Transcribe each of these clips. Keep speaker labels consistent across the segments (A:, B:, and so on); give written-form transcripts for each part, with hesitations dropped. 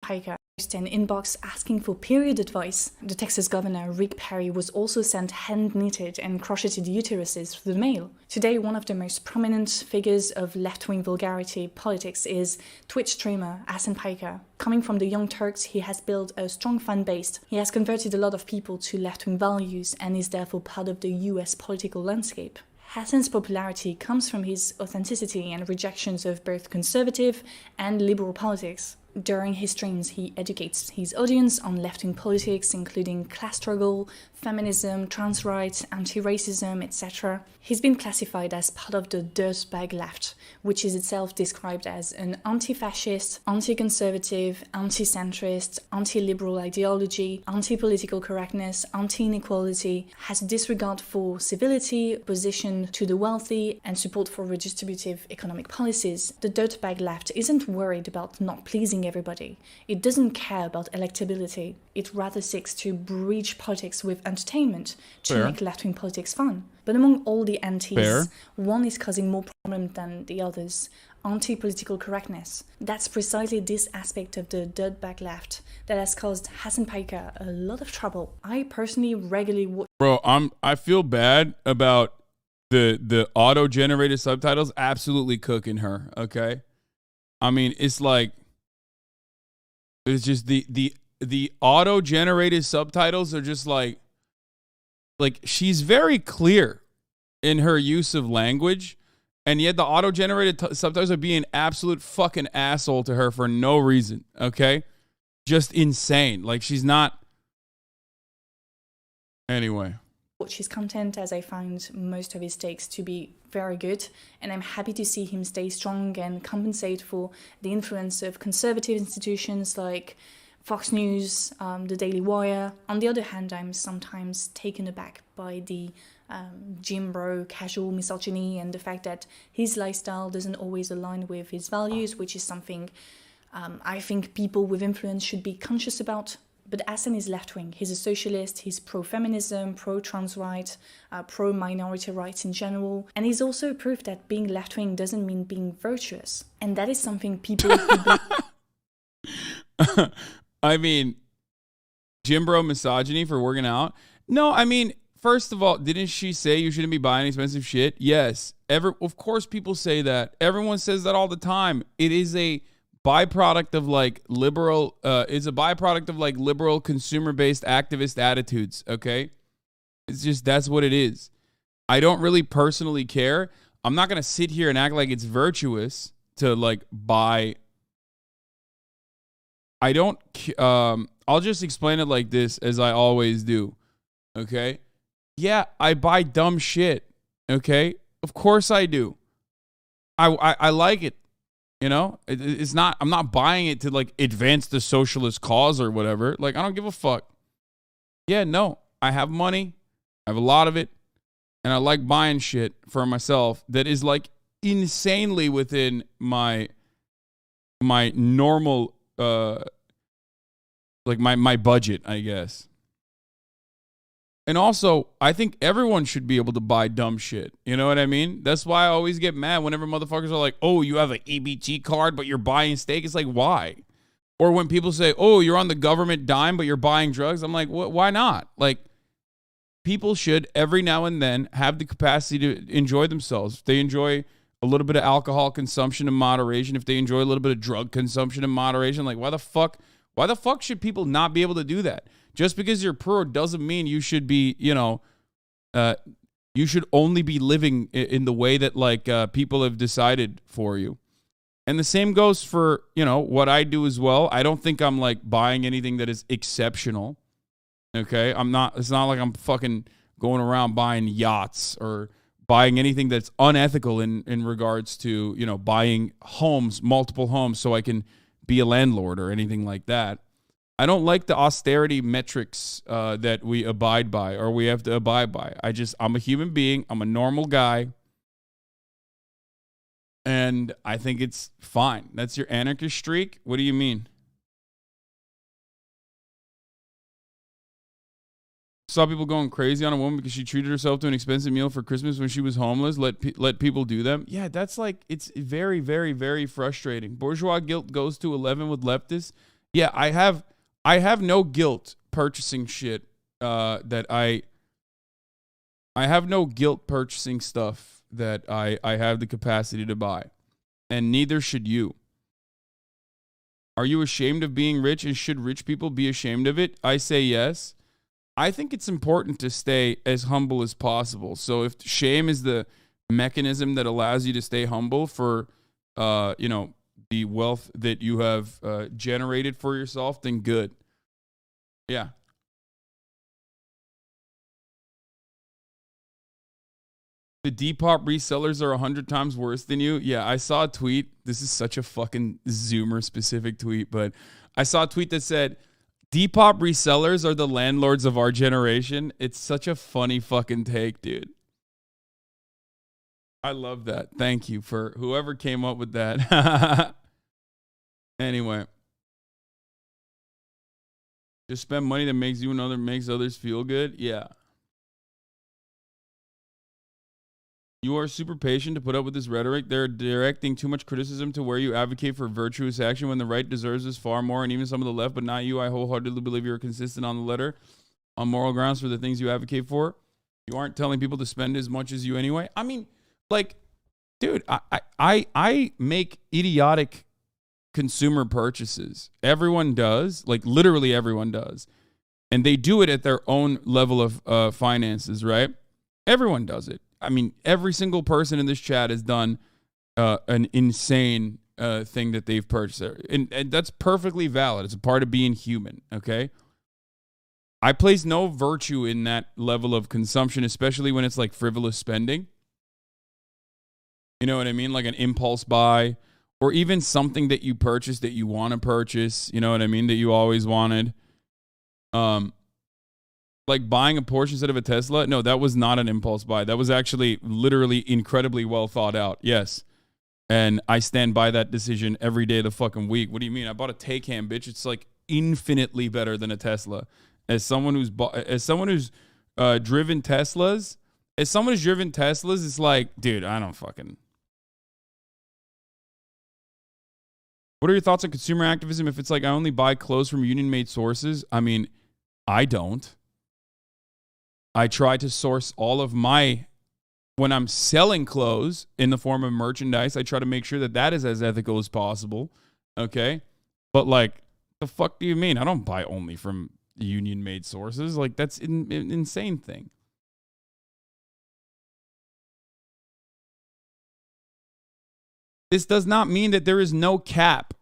A: Piker an inbox asking for period advice. The Texas governor, Rick Perry, was also sent hand-knitted and crocheted uteruses through the mail. Today, one of the most prominent figures of left-wing vulgarity politics is Twitch streamer Hasan Piker. Coming from the Young Turks, he has built a strong fan base. He has converted a lot of people to left-wing values and is therefore part of the US political landscape. Hasan's popularity comes from his authenticity and rejections of both conservative and liberal politics. During his streams, he educates his audience on left-wing politics, including class struggle, feminism, trans rights, anti-racism, etc. He's been classified as part of the dirtbag left, which is itself described as an anti-fascist, anti-conservative, anti-centrist, anti-liberal ideology, anti-political correctness, anti-inequality, has disregard for civility, opposition to the wealthy, and support for redistributive economic policies. The dirtbag left isn't worried about not pleasing everybody. It doesn't care about electability. It rather seeks to breach politics with entertainment to make left-wing politics fun. But among all the antis, one is causing more problems than the others: anti-political correctness. That's precisely this aspect of the dirtbag left that has caused Hasan Piker a lot of trouble. I personally regularly watch.
B: Bro, I feel bad about the auto-generated subtitles absolutely cooking her, okay? I mean, it's like, it's just the auto-generated subtitles are just like she's very clear in her use of language, and yet the auto-generated subtitles are being absolute fucking asshole to her for no reason, okay? Just insane. Like, she's not... Anyway.
A: Watch his content, as I find most of his takes to be very good, and I'm happy to see him stay strong and compensate for the influence of conservative institutions like Fox News, the Daily Wire. On the other hand, I'm sometimes taken aback by the gym bro casual misogyny and the fact that his lifestyle doesn't always align with his values, which is something I think people with influence should be conscious about. But Hasan is left-wing. He's a socialist, he's pro-feminism, pro-trans rights, pro-minority rights in general. And he's also proof that being left-wing doesn't mean being virtuous. And that is something people...
B: I mean, gym bro misogyny for working out? No, I mean, first of all, didn't she say you shouldn't be buying expensive shit? Yes. Of course people say that. Everyone says that all the time. It is a byproduct of liberal consumer-based activist attitudes, okay? It's just, that's what it is. I don't really personally care. I'm not going to sit here and act like it's virtuous to like buy. I don't, I'll just explain it like this, as I always do, okay? Yeah, I buy dumb shit, okay? Of course I do. I like it. You know, it's not, I'm not buying it to like advance the socialist cause or whatever. Like, I don't give a fuck. Yeah, no, I have money. I have a lot of it. And I like buying shit for myself that is like insanely within my normal, like my budget, I guess. And also, I think everyone should be able to buy dumb shit. You know what I mean? That's why I always get mad whenever motherfuckers are like, oh, you have an EBT card, but you're buying steak. It's like, why? Or when people say, oh, you're on the government dime, but you're buying drugs. I'm like, why not? Like, people should every now and then have the capacity to enjoy themselves. If they enjoy a little bit of alcohol consumption in moderation, if they enjoy a little bit of drug consumption in moderation, like, why the fuck should people not be able to do that? Just because you're poor doesn't mean you should be, you know, you should only be living in the way that like people have decided for you. And the same goes for, you know, what I do as well. I don't think I'm like buying anything that is exceptional. Okay, it's not like I'm fucking going around buying yachts or buying anything that's unethical in regards to, you know, buying homes, multiple homes so I can be a landlord or anything like that. I don't like the austerity metrics that we abide by or we have to abide by. I'm a human being. I'm a normal guy. And I think it's fine. That's your anarchist streak? What do you mean? Saw people going crazy on a woman because she treated herself to an expensive meal for Christmas when she was homeless. Let people do them. Yeah, that's like, it's very, very, very frustrating. Bourgeois guilt goes to 11 with leftists. Yeah, I have no guilt purchasing shit that I have no guilt purchasing stuff that I have the capacity to buy. And neither should you. Are you ashamed of being rich, and should rich people be ashamed of it? I say yes. I think it's important to stay as humble as possible. So if shame is the mechanism that allows you to stay humble for the wealth that you have generated for yourself, then good. Yeah. The Depop resellers are 100 times worse than you. Yeah, I saw a tweet. This is such a fucking Zoomer specific tweet, but I saw a tweet that said, Depop resellers are the landlords of our generation. It's such a funny fucking take, dude. I love that. Thank you for whoever came up with that. Anyway. Just spend money that makes you and makes others feel good. Yeah. You are super patient to put up with this rhetoric. They're directing too much criticism to where you advocate for virtuous action when the right deserves this far more, and even some of the left, but not you. I wholeheartedly believe you're consistent on the letter, on moral grounds for the things you advocate for. You aren't telling people to spend as much as you anyway. I mean, like, dude, I make idiotic consumer purchases. Everyone does. Like, literally everyone does. And they do it at their own level of finances, right? Everyone does it. I mean, every single person in this chat has done an insane thing that they've purchased. And that's perfectly valid. It's a part of being human, okay? I place no virtue in that level of consumption, especially when it's like frivolous spending. You know what I mean? Like an impulse buy, or even something that you purchase that you want to purchase. You know what I mean? That you always wanted. Like buying a Porsche instead of a Tesla. No, that was not an impulse buy. That was actually literally incredibly well thought out. Yes. And I stand by that decision every day of the fucking week. What do you mean? I bought a Taycan, bitch. It's like infinitely better than a Tesla. As someone who's driven Teslas, it's like, dude, I don't fucking. What are your thoughts on consumer activism? If it's like I only buy clothes from union-made sources, I mean, I don't. I try to source all of my, when I'm selling clothes in the form of merchandise, I try to make sure that that is as ethical as possible. Okay. But like, the fuck do you mean? I don't buy only from union made sources. Like, that's an insane thing. This does not mean that there is no cap.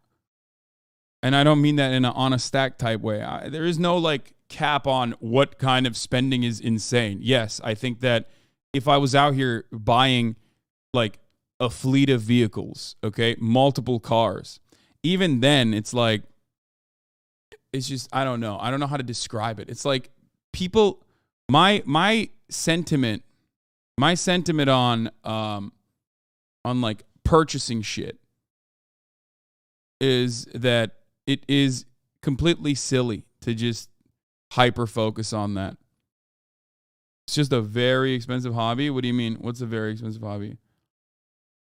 B: And I don't mean that in an on a stack type way. There is no like cap on what kind of spending is insane. Yes, I think that if I was out here buying like a fleet of vehicles, okay, multiple cars, even then it's like, it's just, I don't know. I don't know how to describe it. It's like people, my sentiment on like purchasing shit is that it is completely silly to just hyper focus on that. It's just a very expensive hobby. What do you mean? What's a very expensive hobby?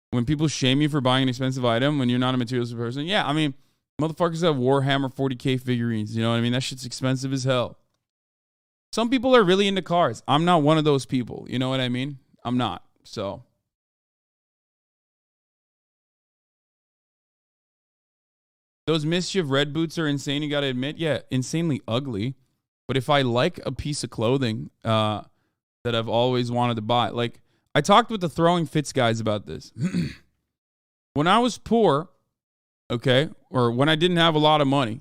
B: When people shame you for buying an expensive item when you're not a materialistic person. Yeah, I mean, motherfuckers have Warhammer 40K figurines. You know what I mean? That shit's expensive as hell. Some people are really into cars. I'm not one of those people. You know what I mean? I'm not. So. Those Mischief red boots are insane, you got to admit. Yeah, insanely ugly. But if I like a piece of clothing that I've always wanted to buy, like I talked with the Throwing Fits guys about this. When I was poor, okay, or when I didn't have a lot of money,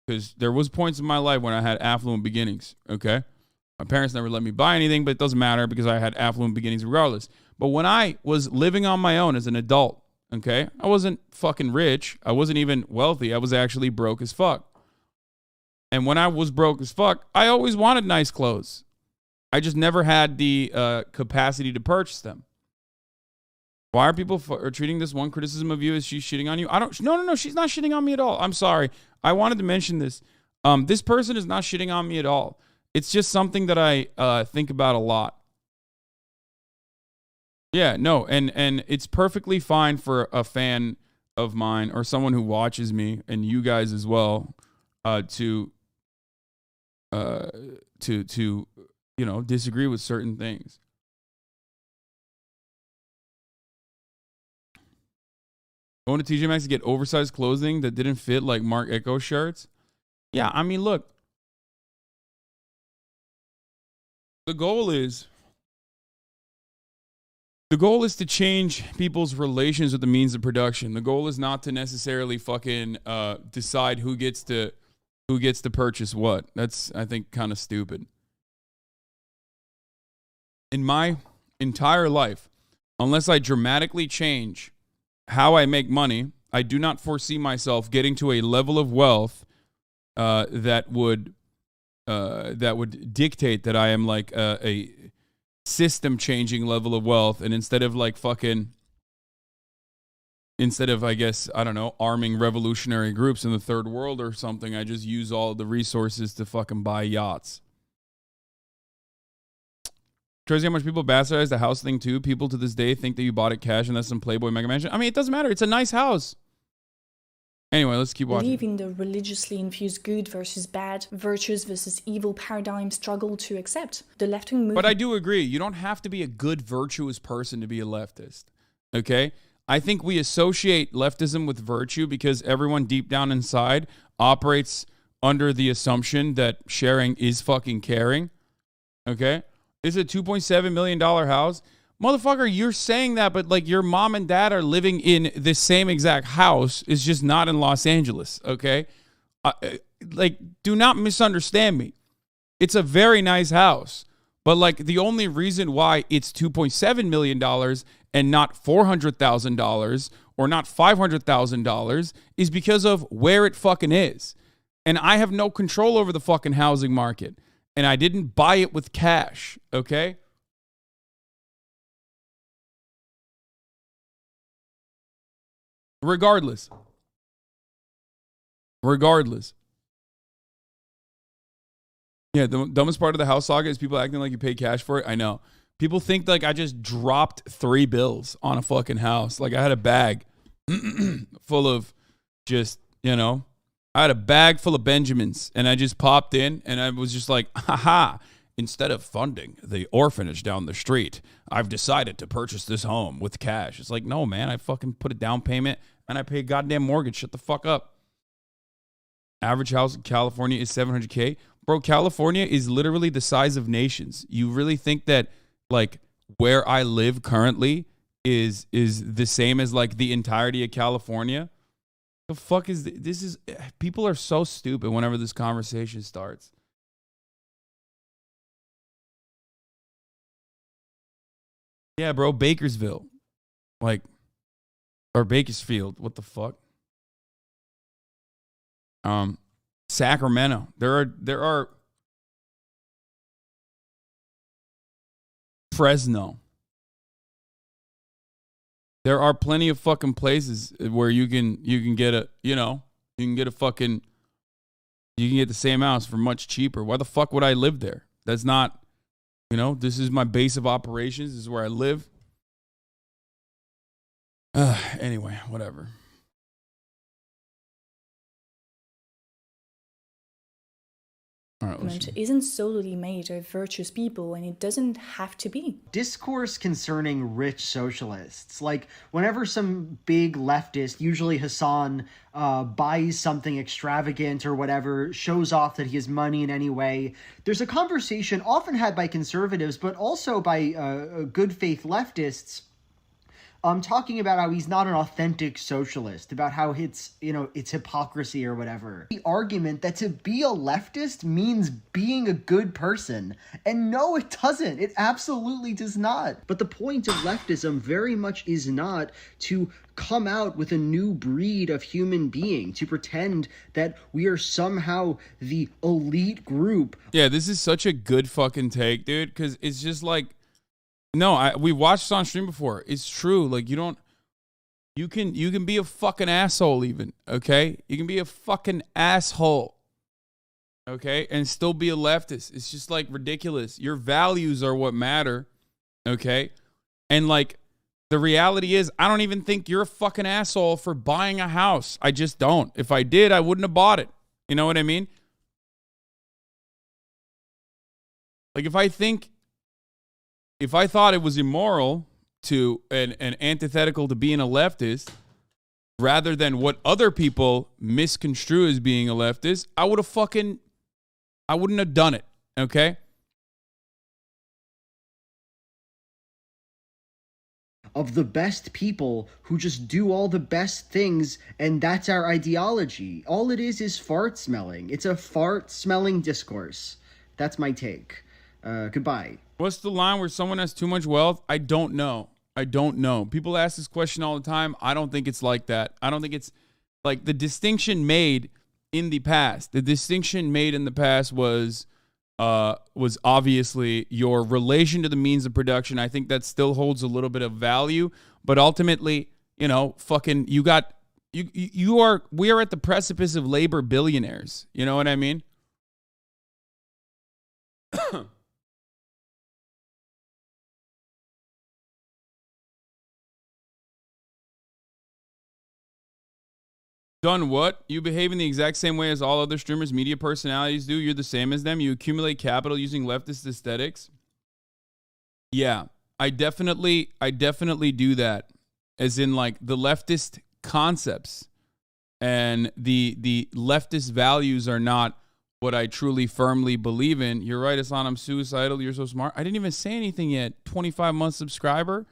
B: because there was points in my life when I had affluent beginnings, okay? My parents never let me buy anything, but it doesn't matter because I had affluent beginnings regardless. But when I was living on my own as an adult, okay, I wasn't fucking rich. I wasn't even wealthy. I was actually broke as fuck. And when I was broke as fuck, I always wanted nice clothes. I just never had the capacity to purchase them. Why are people treating this one criticism of you as she's shitting on you? No, she's not shitting on me at all. I'm sorry. I wanted to mention this. This person is not shitting on me at all. It's just something that I think about a lot. Yeah, no, and it's perfectly fine for a fan of mine or someone who watches me and you guys as well to disagree with certain things. Going to TJ Maxx to get oversized clothing that didn't fit, like Mark Echo shirts. Yeah, I mean, look. The goal is to change people's relations with the means of production. The goal is not to necessarily fucking decide who gets to purchase what. That's, I think, kind of stupid. In my entire life, unless I dramatically change how I make money, I do not foresee myself getting to a level of wealth that would dictate that I am like a system changing level of wealth. And instead of I guess, I don't know, arming revolutionary groups in the third world or something, I just use all the resources to fucking buy yachts. Crazy how much people bastardize the house thing too. People to this day think that you bought it cash and that's some Playboy mega mansion. I mean, it doesn't matter. It's a nice house. Anyway, let's keep watching.
A: Believe in the religiously infused good versus bad, virtuous versus evil paradigm struggle to accept. The left-wing movement.
B: But I do agree. You don't have to be a good, virtuous person to be a leftist. Okay? I think we associate leftism with virtue because everyone deep down inside operates under the assumption that sharing is fucking caring. Okay? It's a $2.7 million house. Motherfucker, you're saying that, but like your mom and dad are living in the same exact house. It's just not in Los Angeles, okay? Do not misunderstand me. It's a very nice house. But like the only reason why it's $2.7 million and not $400,000 or not $500,000 is because of where it fucking is. And I have no control over the fucking housing market. And I didn't buy it with cash, okay? Regardless. Yeah, the dumbest part of the house saga is people acting like you pay cash for it. I know. People think like I just dropped 3 bills on a fucking house. Like I had a bag full of just, I had a bag full of Benjamins and I just popped in and I was just like, haha, instead of funding the orphanage down the street, I've decided to purchase this home with cash. It's like, no, man, I fucking put a down payment and I pay a goddamn mortgage. Shut the fuck up. Average house in California is $700K. Bro, California is literally the size of nations. You really think that like where I live currently is the same as like the entirety of California? The fuck is this? Is people are so stupid whenever this conversation starts. Yeah, bro, Bakersville. Or Bakersfield. What the fuck? Sacramento. There are Fresno. There are plenty of fucking places where you can get you can get the same house for much cheaper. Why the fuck would I live there? That's not, this is my base of operations. This is where I live. Anyway, whatever.
A: Isn't solely made of virtuous people, and it doesn't have to be.
C: Discourse concerning rich socialists. Like, whenever some big leftist, usually Hasan, buys something extravagant or whatever, shows off that he has money in any way, there's a conversation often had by conservatives, but also by good faith leftists, talking about how he's not an authentic socialist, about how it's hypocrisy or whatever. The argument that to be a leftist means being a good person. And no, it doesn't. It absolutely does not. But the point of leftism very much is not to come out with a new breed of human being, to pretend that we are somehow the elite group.
B: Yeah, this is such a good fucking take, dude, because it's just like, no, we watched this on stream before. It's true. Like you can be a fucking asshole even, okay? You can be a fucking asshole, okay? And still be a leftist. It's just like ridiculous. Your values are what matter, okay? And like the reality is I don't even think you're a fucking asshole for buying a house. I just don't. If I did, I wouldn't have bought it. You know what I mean? Like if I thought it was immoral to and antithetical to being a leftist, rather than what other people misconstrue as being a leftist, I wouldn't have done it. Okay?
C: Of the best people who just do all the best things, and that's our ideology. All it is fart smelling. It's a fart smelling discourse. That's my take. Goodbye.
B: What's the line where someone has too much wealth? I don't know. People ask this question all the time. I don't think it's like that. I don't think it's like the distinction made in the past. The distinction made in the past was obviously your relation to the means of production. I think that still holds a little bit of value, but ultimately, we are at the precipice of labor billionaires. You know what I mean? Done what? You behave in the exact same way as all other streamers, media personalities do. You're the same as them. You accumulate capital using leftist aesthetics. Yeah, I definitely do that. As in like the leftist concepts and the leftist values are not what I truly firmly believe in. You're right, Hasan, I'm suicidal. You're so smart. I didn't even say anything yet. 25-month subscriber.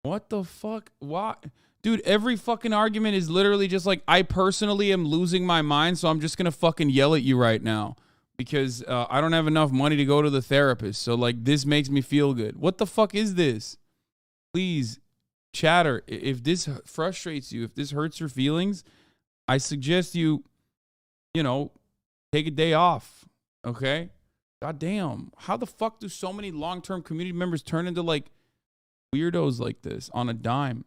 B: What the fuck? Why? Dude, every fucking argument is literally just like, I personally am losing my mind, so I'm just going to fucking yell at you right now because I don't have enough money to go to the therapist. So, like, this makes me feel good. What the fuck is this? Please, chatter. If this frustrates you, if this hurts your feelings, I suggest you take a day off, okay? God damn. How the fuck do so many long-term community members turn into, like, weirdos like this on a dime?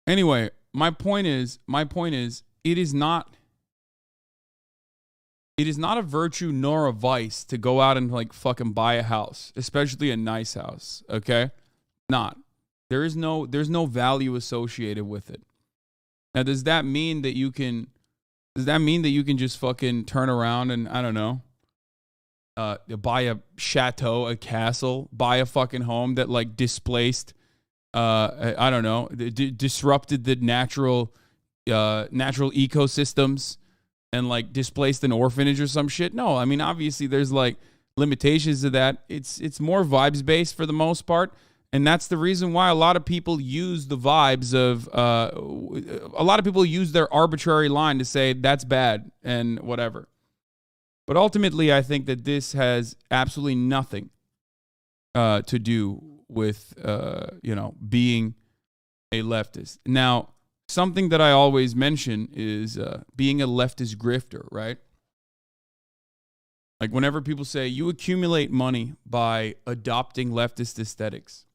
B: Anyway, my point is, it is not a virtue nor a vice to go out and like fucking buy a house, especially a nice house. Okay, not. There's no value associated with it. Now, does that mean that you can just fucking turn around and I don't know, buy a chateau, a castle, buy a fucking home that like displaced? I don't know, disrupted the natural ecosystems and like displaced an orphanage or some shit. No, I mean, obviously there's like limitations to that. It's more vibes based for the most part. And that's the reason why a lot of people use the vibes of, a lot of people use their arbitrary line to say that's bad and whatever. But ultimately, I think that this has absolutely nothing to do with being a leftist. Now, something that I always mention is being a leftist grifter, right? Like whenever people say you accumulate money by adopting leftist aesthetics,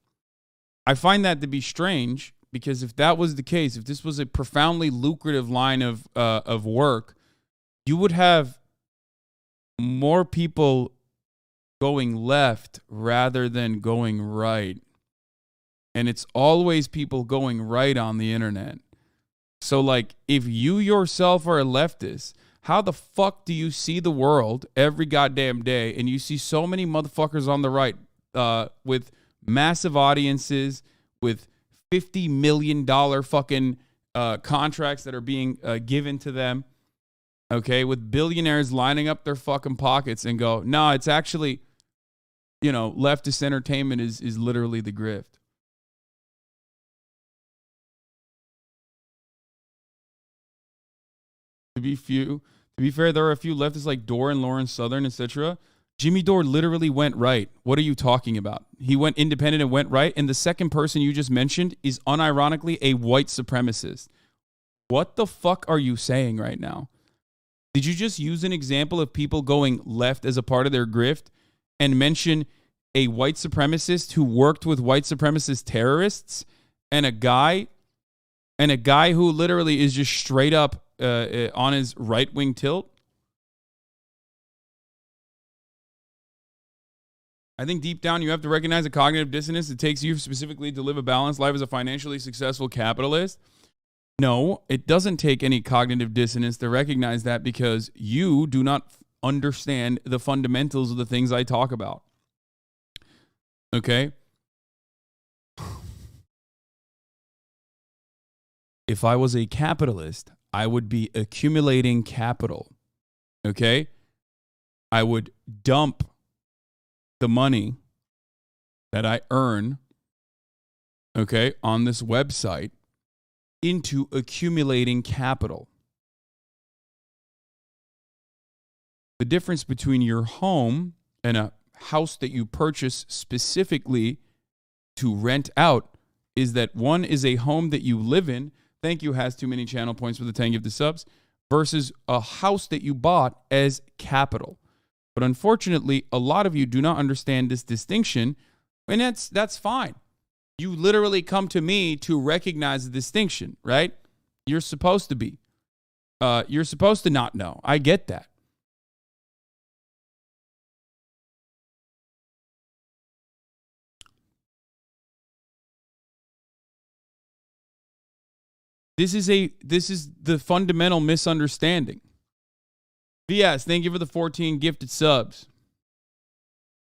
B: I find that to be strange because if that was the case, if this was a profoundly lucrative line of work, you would have more people going left rather than going right. And it's always people going right on the internet. So like if you yourself are a leftist, how the fuck do you see the world every goddamn day and you see so many motherfuckers on the right with massive audiences, with $50 million fucking contracts that are being given to them, okay, with billionaires lining up their fucking pockets and go, no, it's actually, leftist entertainment is literally the grift. To be fair, there are a few leftists like Dore and Lawrence Southern, etc. Jimmy Dore literally went right. What are you talking about? He went independent and went right. And the second person you just mentioned is unironically a white supremacist. What the fuck are you saying right now? Did you just use an example of people going left as a part of their grift and mention a white supremacist who worked with white supremacist terrorists and a guy who literally is just straight up on his right-wing tilt? I think deep down you have to recognize a cognitive dissonance that takes you specifically to live a balanced life as a financially successful capitalist. No, it doesn't take any cognitive dissonance to recognize that, because you do not understand the fundamentals of the things I talk about. Okay? If I was a capitalist, I would be accumulating capital. Okay? I would dump the money that I earn, okay, on this website into accumulating capital. The difference between your home and a house that you purchase specifically to rent out is that one is a home that you live in. Thank you, Has Too Many Channel Points for the 10 gifted subs. Versus a house that you bought as capital. But unfortunately, a lot of you do not understand this distinction, and that's fine. You literally come to me to recognize the distinction, right? You're supposed to be. You're supposed to not know. I get that. This is the fundamental misunderstanding. VS, thank you for the 14 gifted subs.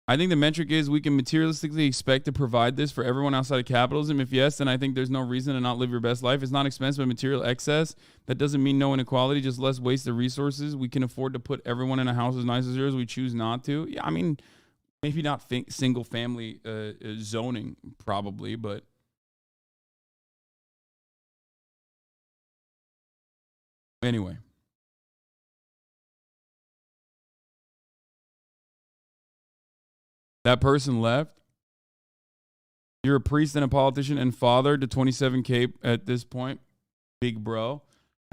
B: I think the metric is we can materialistically expect to provide this for everyone outside of capitalism. If yes, then I think there's no reason to not live your best life. It's not expensive, but material excess. That doesn't mean no inequality, just less waste of resources. We can afford to put everyone in a house as nice as yours. We choose not to. Yeah, I mean, maybe not single family zoning, probably, but anyway. That person left. You're a priest and a politician and father to 27K at this point. Big bro.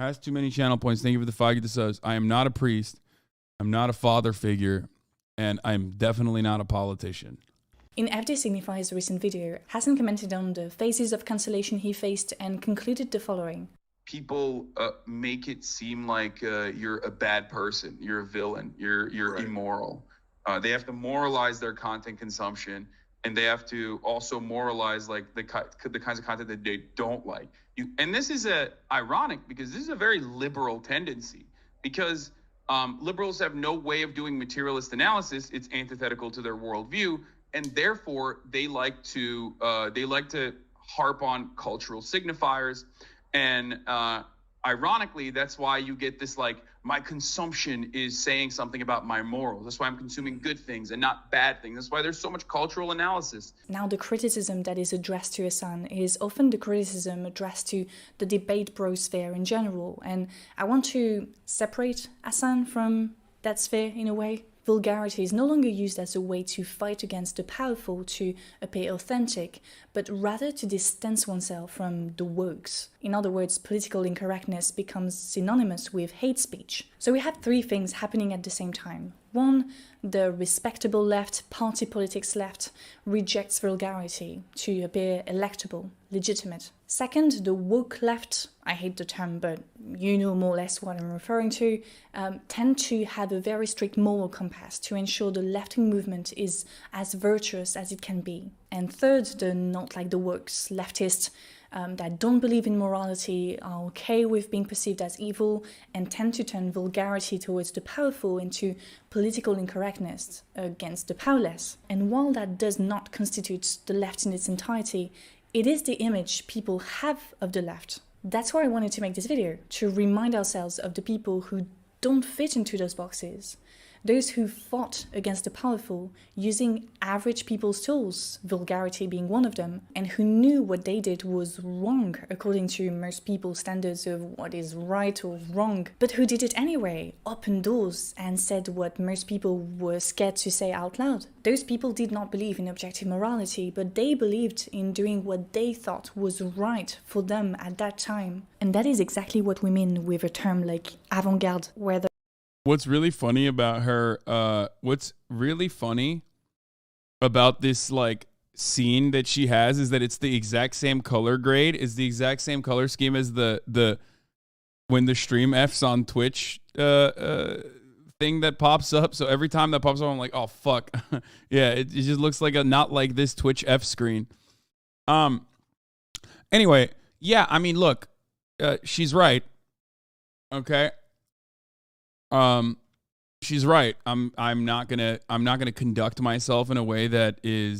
B: Has too many channel points. Thank you for the 5 gifted subs. I am not a priest. I'm not a father figure. And I'm definitely not a politician.
A: In FD Signify's recent video, Hasan commented on the phases of cancellation he faced and concluded the following.
D: People make it seem like you're a bad person. You're a villain. You're right. Immoral. They have to moralize their content consumption, and they have to also moralize like the kinds of content that they don't like. And this is ironic because this is a very liberal tendency, because liberals have no way of doing materialist analysis. It's antithetical to their worldview, and therefore they like to harp on cultural signifiers. And ironically, that's why you get this like, my consumption is saying something about my morals. That's why I'm consuming good things and not bad things. That's why there's so much cultural analysis.
A: Now, the criticism that is addressed to Hasan is often the criticism addressed to the debate brosphere in general. And I want to separate Hasan from that sphere in a way. Vulgarity is no longer used as a way to fight against the powerful to appear authentic, but rather to distance oneself from the wokes. In other words, political incorrectness becomes synonymous with hate speech. So we have 3 things happening at the same time. 1, the respectable left, party politics left, rejects vulgarity to appear electable, legitimate. 2nd, the woke left, I hate the term, but you know more or less what I'm referring to, tend to have a very strict moral compass to ensure the left-wing movement is as virtuous as it can be. And 3rd, the not like the wokes, leftists, that don't believe in morality, are okay with being perceived as evil, and tend to turn vulgarity towards the powerful into political incorrectness against the powerless. And while that does not constitute the left in its entirety, it is the image people have of the left. That's why I wanted to make this video, to remind ourselves of the people who don't fit into those boxes. Those who fought against the powerful using average people's tools, vulgarity being one of them, and who knew what they did was wrong according to most people's standards of what is right or wrong, but who did it anyway, opened doors and said what most people were scared to say out loud. Those people did not believe in objective morality, but they believed in doing what they thought was right for them at that time. And that is exactly what we mean with a term like avant-garde, where the
B: What's really funny about her, what's really funny about this like scene that she has is that it's the exact same color grade, is the exact same color scheme as the when the stream F's on Twitch thing that pops up. So every time that pops up, I'm like, oh fuck. Yeah, it just looks like a not like this Twitch F screen. Anyway, yeah, I mean, look, she's right. Okay. She's right. I'm not gonna conduct myself in a way that is